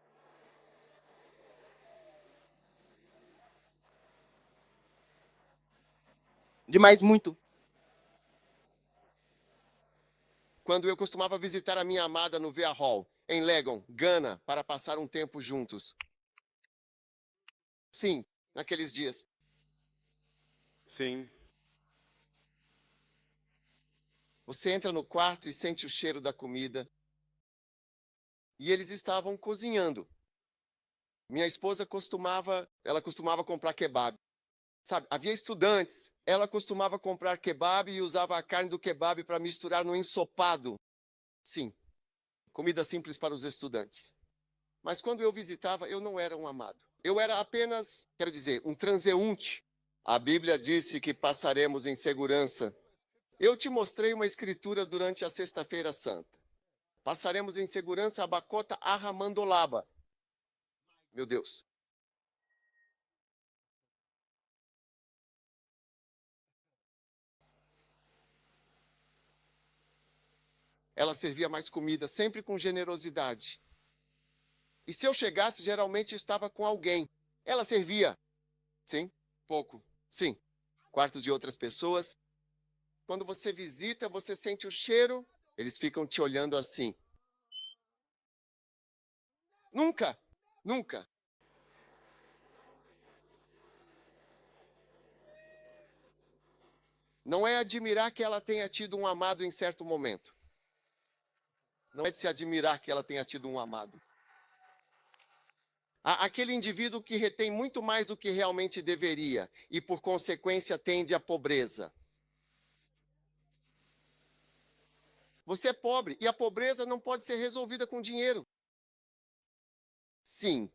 Demais muito. Quando eu costumava visitar a minha amada no Via Hall, em Legon, Gana, para passar um tempo juntos. Sim, naqueles dias. Sim. Você entra no quarto e sente o cheiro da comida. E eles estavam cozinhando. Minha esposa costumava comprar kebab. Sabe, havia estudantes. Ela costumava comprar kebab e usava a carne do kebab para misturar no ensopado. Sim, comida simples para os estudantes. Mas quando eu visitava, eu não era um amado. Eu era apenas, quero dizer, um transeunte. A Bíblia disse que passaremos em segurança. Eu te mostrei uma escritura durante a Sexta-feira Santa. Passaremos em segurança Abacota Arramandolaba. Meu Deus. Ela servia mais comida, sempre com generosidade. E se eu chegasse, geralmente estava com alguém. Ela servia. Sim, pouco. Sim. Quartos de outras pessoas. Quando você visita, você sente o cheiro, eles ficam te olhando assim. Nunca, nunca. Não é admirar que ela tenha tido um amado em certo momento. Não é de se admirar que ela tenha tido um amado. Aquele indivíduo que retém muito mais do que realmente deveria e, por consequência, tende à pobreza. Você é pobre e a pobreza não pode ser resolvida com dinheiro. Sim.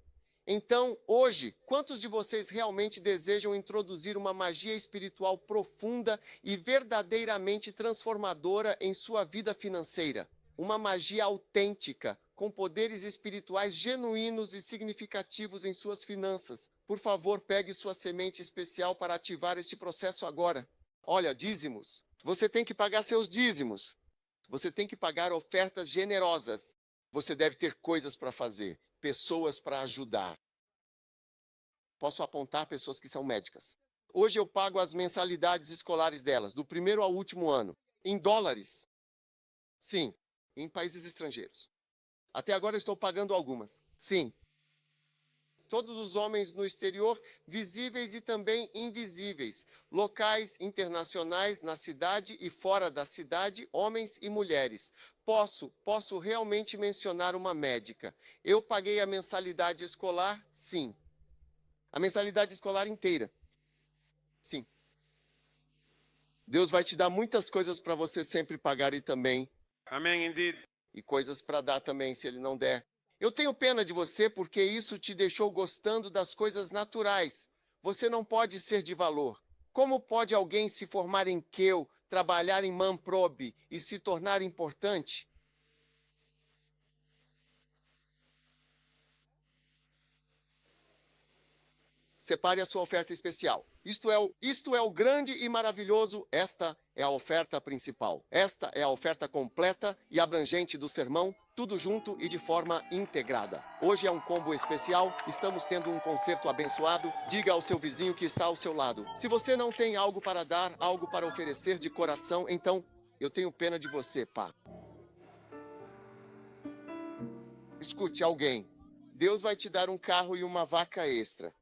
Então, hoje, quantos de vocês realmente desejam introduzir uma magia espiritual profunda e verdadeiramente transformadora em sua vida financeira? Uma magia autêntica, com poderes espirituais genuínos e significativos em suas finanças. Por favor, pegue sua semente especial para ativar este processo agora. Olha, dízimos. Você tem que pagar seus dízimos. Você tem que pagar ofertas generosas. Você deve ter coisas para fazer, pessoas para ajudar. Posso apontar pessoas que são médicas. Hoje eu pago as mensalidades escolares delas, do primeiro ao último ano, em dólares. Sim, em países estrangeiros. Até agora estou pagando algumas. Sim. Todos os homens no exterior, visíveis e também invisíveis, locais, internacionais, na cidade e fora da cidade, homens e mulheres. Posso realmente mencionar uma médica. Eu paguei a mensalidade escolar? Sim. A mensalidade escolar inteira? Sim. Deus vai te dar muitas coisas para você sempre pagar e também. Amen, indeed. E coisas para dar também, se Ele não der. Eu tenho pena de você porque isso te deixou gostando das coisas naturais. Você não pode ser de valor. Como pode alguém se formar em Keu, trabalhar em Manprobe e se tornar importante? Separe a sua oferta especial. Isto é o grande e maravilhoso. Esta é a oferta principal. Esta é a oferta completa e abrangente do sermão, tudo junto e de forma integrada. Hoje é um combo especial. Estamos tendo um concerto abençoado. Diga ao seu vizinho que está ao seu lado. Se você não tem algo para dar, algo para oferecer de coração, então eu tenho pena de você, pá. Escute alguém. Deus vai te dar um carro e uma vaca extra.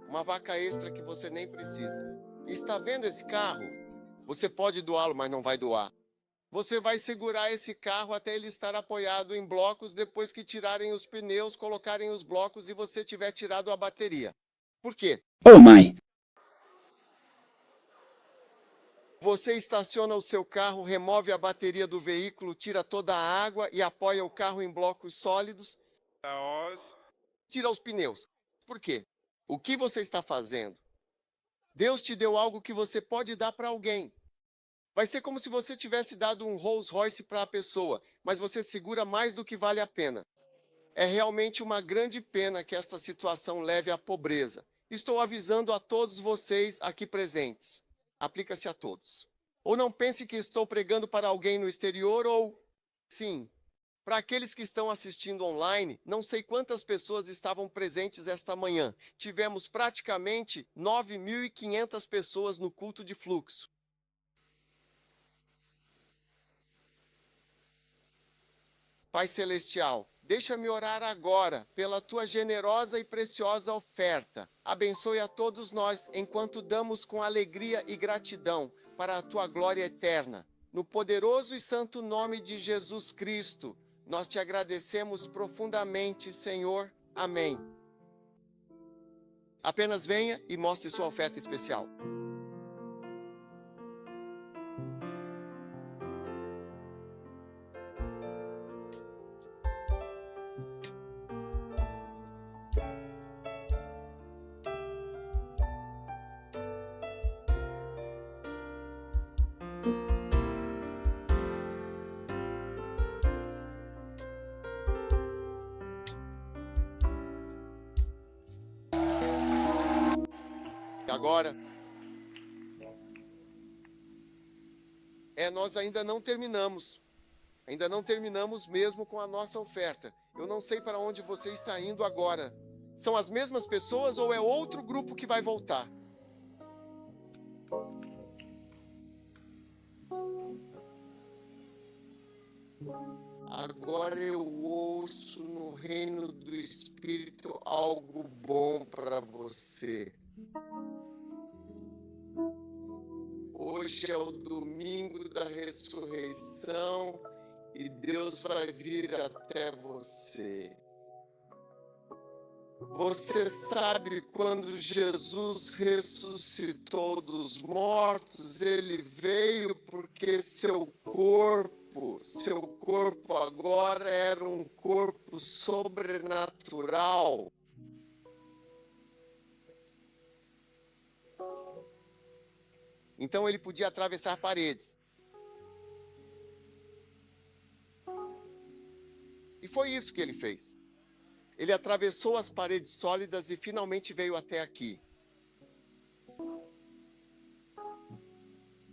Uma vaca extra que você nem precisa. Está vendo esse carro? Você pode doá-lo, mas não vai doar. Você vai segurar esse carro até ele estar apoiado em blocos, depois que tirarem os pneus, colocarem os blocos e você tiver tirado a bateria. Por quê? Oh my! Você estaciona o seu carro, remove a bateria do veículo, tira toda a água e apoia o carro em blocos sólidos, tira os pneus. Por quê? O que você está fazendo? Deus te deu algo que você pode dar para alguém. Vai ser como se você tivesse dado um Rolls Royce para a pessoa, mas você segura mais do que vale a pena. É realmente uma grande pena que esta situação leve à pobreza. Estou avisando a todos vocês aqui presentes. Aplica-se a todos. Ou não pense que estou pregando para alguém no exterior ou... Sim. Para aqueles que estão assistindo online, não sei quantas pessoas estavam presentes esta manhã. Tivemos praticamente 9.500 pessoas no culto de fluxo. Pai Celestial, deixa-me orar agora pela tua generosa e preciosa oferta. Abençoe a todos nós enquanto damos com alegria e gratidão para a tua glória eterna. No poderoso e santo nome de Jesus Cristo, nós te agradecemos profundamente, Senhor. Amém. Apenas venha e mostre sua oferta especial. agora. Nós ainda não terminamos. Ainda não terminamos mesmo com a nossa oferta. Eu não sei para onde você está indo agora. São as mesmas pessoas ou é outro grupo que vai voltar? Agora eu ouço no reino do Espírito algo bom para você. Hoje é o domingo da ressurreição e Deus vai vir até você. Você sabe, quando Jesus ressuscitou dos mortos, ele veio porque seu corpo agora era um corpo sobrenatural. Então ele podia atravessar paredes. E foi isso que ele fez. Ele atravessou as paredes sólidas e finalmente veio até aqui.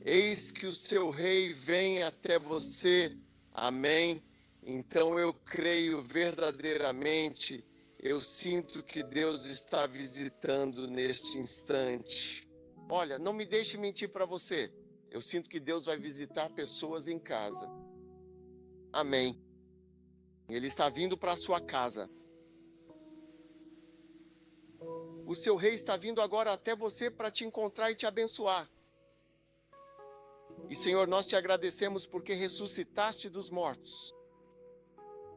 Eis que o seu rei vem até você. Amém. Então eu creio verdadeiramente, eu sinto que Deus está visitando neste instante. Olha, não me deixe mentir para você. Eu sinto que Deus vai visitar pessoas em casa. Amém. Ele está vindo para a sua casa. O seu rei está vindo agora até você para te encontrar e te abençoar. E, Senhor, nós te agradecemos porque ressuscitaste dos mortos.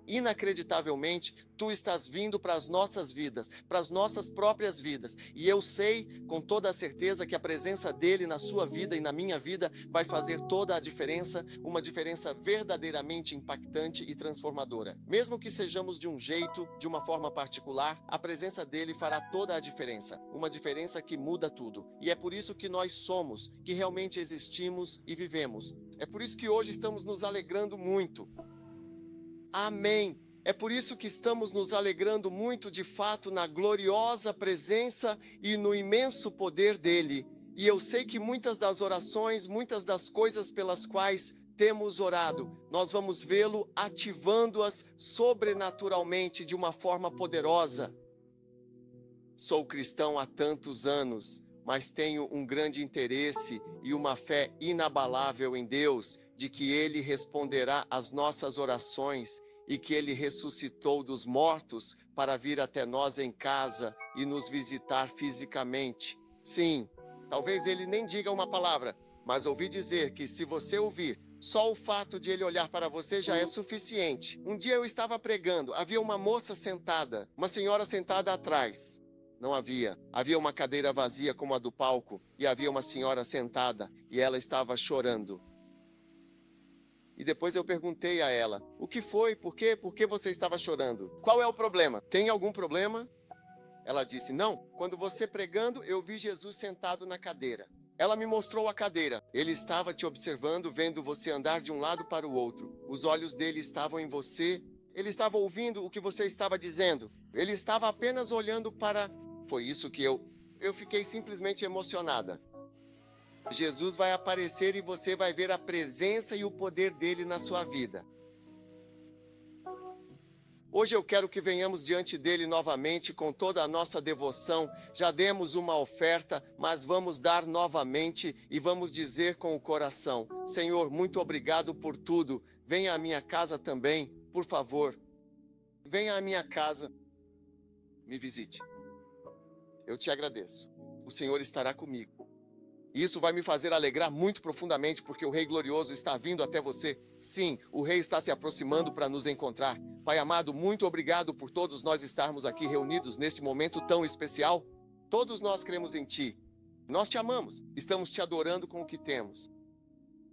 Inacreditavelmente, tu estás vindo para as nossas vidas, para as nossas próprias vidas. E eu sei com toda a certeza que a presença dele na sua vida e na minha vida vai fazer toda a diferença, uma diferença verdadeiramente impactante e transformadora. Mesmo que sejamos de um jeito, de uma forma particular, a presença dele fará toda a diferença. Uma diferença que muda tudo. E é por isso que nós somos, que realmente existimos e vivemos. É por isso que hoje estamos nos alegrando muito. Amém. É por isso que estamos nos alegrando muito, de fato, na gloriosa presença e no imenso poder dele. E eu sei que muitas das orações, muitas das coisas pelas quais temos orado, nós vamos vê-lo ativando-as sobrenaturalmente de uma forma poderosa. Sou cristão há tantos anos, mas tenho um grande interesse e uma fé inabalável em Deus, de que ele responderá às nossas orações e que ele ressuscitou dos mortos para vir até nós em casa e nos visitar fisicamente. Sim, talvez ele nem diga uma palavra, mas ouvi dizer que se você ouvir, só o fato de ele olhar para você já é suficiente. Um dia eu estava pregando, havia uma moça sentada, uma senhora sentada atrás. Não havia. Havia uma cadeira vazia como a do palco e havia uma senhora sentada e ela estava chorando. E depois eu perguntei a ela, o que foi? Por quê? Por que você estava chorando? Qual é o problema? Tem algum problema? Ela disse, não. Quando você pregando, eu vi Jesus sentado na cadeira. Ela me mostrou a cadeira. Ele estava te observando, vendo você andar de um lado para o outro. Os olhos dele estavam em você. Ele estava ouvindo o que você estava dizendo. Ele estava apenas olhando para... Foi isso que eu fiquei simplesmente emocionada. Jesus vai aparecer e você vai ver a presença e o poder dele na sua vida. Hoje eu quero que venhamos diante dele novamente com toda a nossa devoção. Já demos uma oferta, mas vamos dar novamente e vamos dizer com o coração, Senhor, muito obrigado por tudo. Venha à minha casa também, por favor. Venha à minha casa. Me visite. Eu te agradeço. O Senhor estará comigo. E isso vai me fazer alegrar muito profundamente, porque o Rei Glorioso está vindo até você. Sim, o Rei está se aproximando para nos encontrar. Pai amado, muito obrigado por todos nós estarmos aqui reunidos neste momento tão especial. Todos nós cremos em Ti. Nós te amamos. Estamos te adorando com o que temos.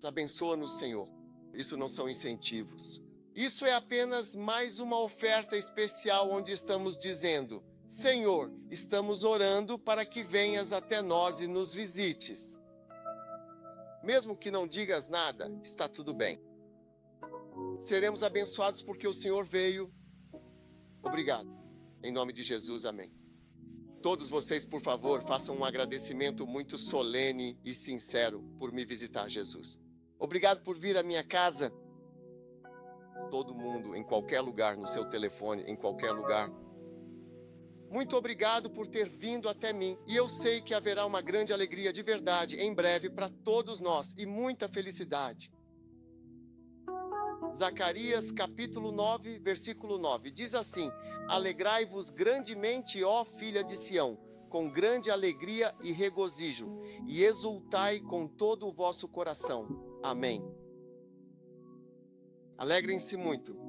Abençoa-nos, Senhor. Isso não são incentivos. Isso é apenas mais uma oferta especial onde estamos dizendo... Senhor, estamos orando para que venhas até nós e nos visites. Mesmo que não digas nada, está tudo bem. Seremos abençoados porque o Senhor veio. Obrigado. Em nome de Jesus, amém. Todos vocês, por favor, façam um agradecimento muito solene e sincero por me visitar, Jesus. Obrigado por vir à minha casa. Todo mundo, em qualquer lugar, no seu telefone, em qualquer lugar. Muito obrigado por ter vindo até mim. E eu sei que haverá uma grande alegria de verdade em breve para todos nós e muita felicidade. Zacarias capítulo 9, versículo 9, diz assim: Alegrai-vos grandemente, ó filha de Sião, com grande alegria e regozijo, e exultai com todo o vosso coração. Amém. Alegrem-se muito.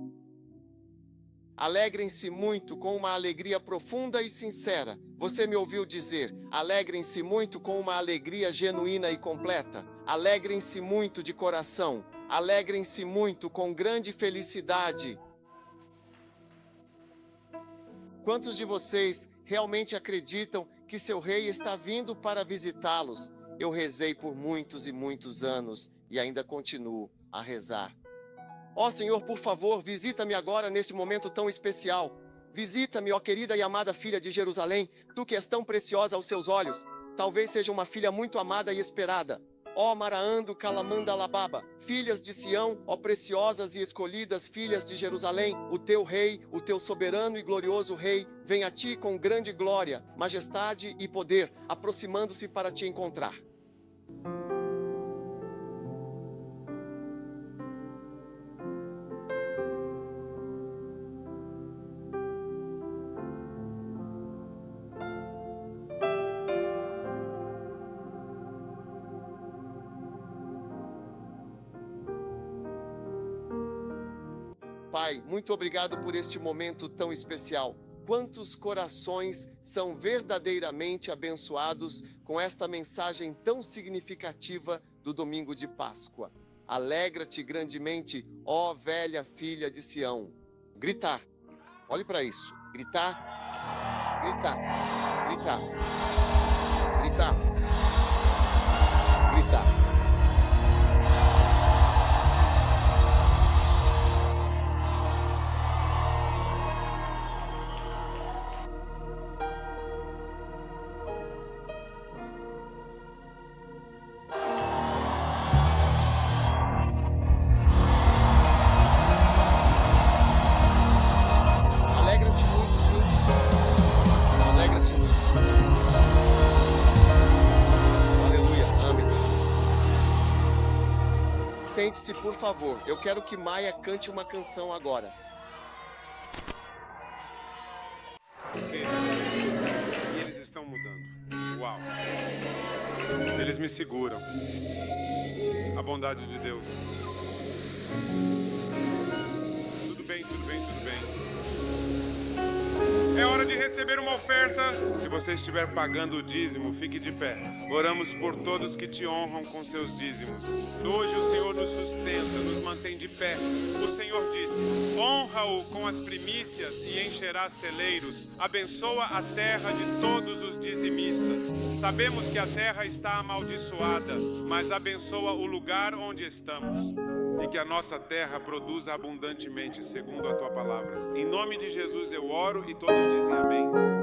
Alegrem-se muito com uma alegria profunda e sincera. Você me ouviu dizer, alegrem-se muito com uma alegria genuína e completa. Alegrem-se muito de coração. Alegrem-se muito com grande felicidade. Quantos de vocês realmente acreditam que seu rei está vindo para visitá-los? Eu rezei por muitos e muitos anos e ainda continuo a rezar. Ó Senhor, por favor, visita-me agora neste momento tão especial. Visita-me, ó querida e amada filha de Jerusalém, tu que és tão preciosa aos seus olhos. Talvez seja uma filha muito amada e esperada. Ó Maraando Calamandalababa, filhas de Sião, ó preciosas e escolhidas filhas de Jerusalém, o teu rei, o teu soberano e glorioso rei, vem a ti com grande glória, majestade e poder, aproximando-se para te encontrar. Pai, muito obrigado por este momento tão especial. Quantos corações são verdadeiramente abençoados com esta mensagem tão significativa do domingo de Páscoa. Alegra-te grandemente, ó velha filha de Sião. Gritar. Olhe para isso. Gritar. Gritar. Gritar. Gritar. Gritar. Sente-se, por favor. Eu quero que Maia cante uma canção agora. Ok. E eles estão mudando. Uau. Eles me seguram. A bondade de Deus. Tudo bem, tudo bem, tudo bem. É hora de receber uma oferta. Se você estiver pagando o dízimo, fique de pé. Oramos por todos que te honram com seus dízimos. Hoje o Senhor nos sustenta, nos mantém de pé. O Senhor disse, honra-o com as primícias e encherá celeiros. Abençoa a terra de todos os dizimistas. Sabemos que a terra está amaldiçoada, mas abençoa o lugar onde estamos. E que a nossa terra produza abundantemente, segundo a tua palavra. Em nome de Jesus eu oro e todos dizem amém.